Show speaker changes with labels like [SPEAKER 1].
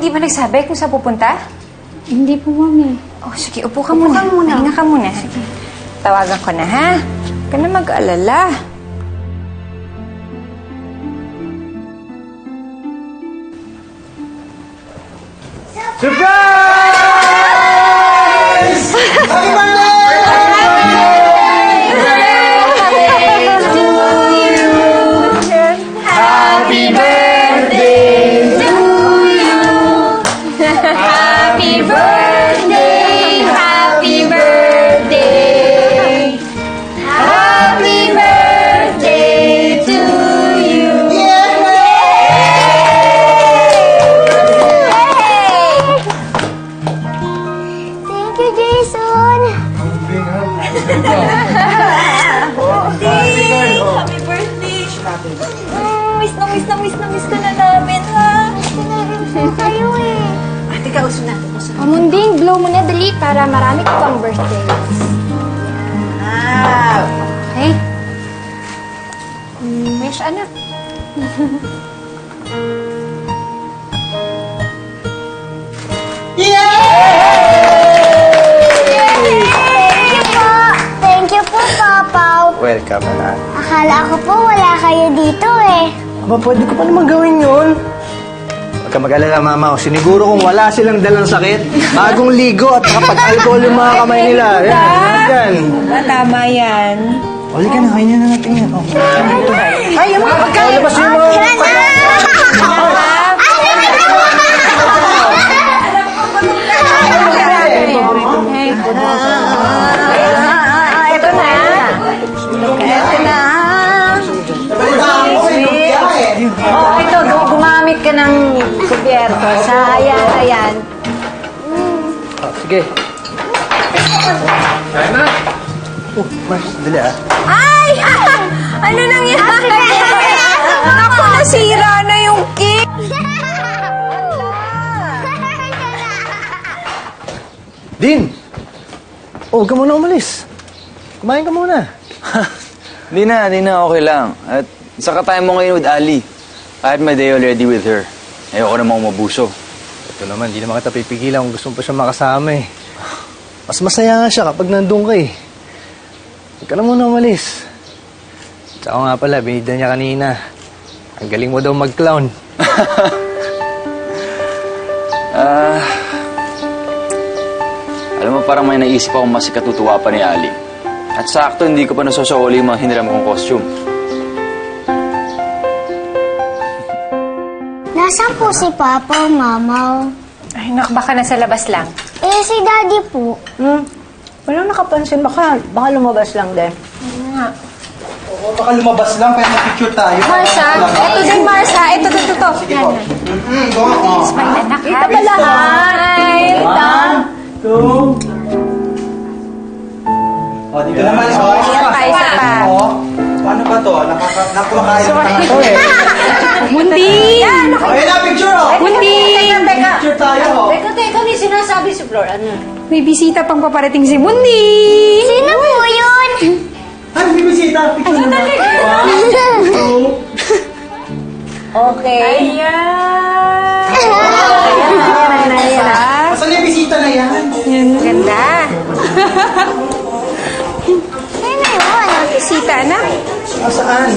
[SPEAKER 1] Hindi ba nagsabi kung saan pupunta?
[SPEAKER 2] Hindi po, Mami.
[SPEAKER 1] Oh, sige, upo ka muna. Hinga ka muna. Sige. Tawagan ko na, ha? Huwag ka na mag-alala.
[SPEAKER 3] Surprise! Happy
[SPEAKER 1] Happy birthday to you. Happy birthday, happy birthday. Happy birthday to you.
[SPEAKER 4] Thank you, Jason.
[SPEAKER 5] Happy birthday! Miss ka na namin, ha?
[SPEAKER 4] Gusto na rin po kayo eh.
[SPEAKER 5] Ate ka, uso natin.
[SPEAKER 2] Munding, blow mo na dali para marami ka pang birthday.
[SPEAKER 5] Ah!
[SPEAKER 1] Okay. Wish, anak.
[SPEAKER 4] Thank you po, Papa.
[SPEAKER 3] Welcome, anak.
[SPEAKER 4] Akala ko po wala kayo dito eh.
[SPEAKER 3] Aba, pwede ko pa naman gawin yun. Huwag ka mag-alala, Mama. Siniguro kung wala silang dalang sakit, bagong ligo at nakapag-alcohol yung mga kamay nila. Yan.
[SPEAKER 5] Tama yan.
[SPEAKER 3] Uli ka na, kainin na natin yan. Oh.
[SPEAKER 5] Ay, yung mga pagkain!
[SPEAKER 3] Labas yung mga...
[SPEAKER 5] Ito na. Ito na. Oh, ito, gumamit ka ng kubyerto. Ayan.
[SPEAKER 3] Oh, sige. Kain na. Oh, Mars, dali ah.
[SPEAKER 1] Ay! Ano nangyari? Ako, nasira na yung cake.
[SPEAKER 3] Din! Oh, huwag ka muna umalis. Kumain ka muna.
[SPEAKER 6] Di na, okay lang. At saka tayo mo ngayon with Ali. I had my day already with her. Ayoko namang umabuso.
[SPEAKER 3] Ito naman, di naman kita pipigilan kung gusto mo pa siya makasama eh. Mas masaya nga siya kapag nandun ka eh. Huwag ka na muna umalis. Tsaka nga pala, binida niya kanina. Ang galing mo daw mag-clown.
[SPEAKER 6] Alam mo, parang may naisip akong mas ikatutuwa pa ni Ali. At sakto, hindi ko pa nasosoli yung mga hiniram kong costume.
[SPEAKER 4] Nasaan po si Papa o Mama?
[SPEAKER 1] Ay, nak, baka nasa labas lang.
[SPEAKER 4] Eh, si Daddy po.
[SPEAKER 5] Walang nakapansin. Baka lumabas lang din.
[SPEAKER 3] Oo, baka lumabas lang, kaya na-picture tayo.
[SPEAKER 1] Marsha, eto din, Marsha. Ito.
[SPEAKER 3] Oo.
[SPEAKER 1] Smile, anak, ha?
[SPEAKER 5] Ito ba lahat?
[SPEAKER 3] Two. O, dito naman. O,
[SPEAKER 1] Isa pa.
[SPEAKER 3] Paano ba to? Nakumakain na to eh.
[SPEAKER 1] Mundi!
[SPEAKER 3] Okay na, picture o.
[SPEAKER 1] Mundi!
[SPEAKER 3] Picture tayo.
[SPEAKER 5] Teka, may sinasabi si Flor. Ano?
[SPEAKER 1] May bisita pang paparating si Mundi!
[SPEAKER 4] Sino po yun?
[SPEAKER 3] Ay, may bisita. Picture na.
[SPEAKER 5] Okay.
[SPEAKER 1] Ayan!
[SPEAKER 3] Asan yung bisita na yan?
[SPEAKER 1] Ganda!
[SPEAKER 4] Sino yun?
[SPEAKER 1] Bisita, anak.
[SPEAKER 3] Saan?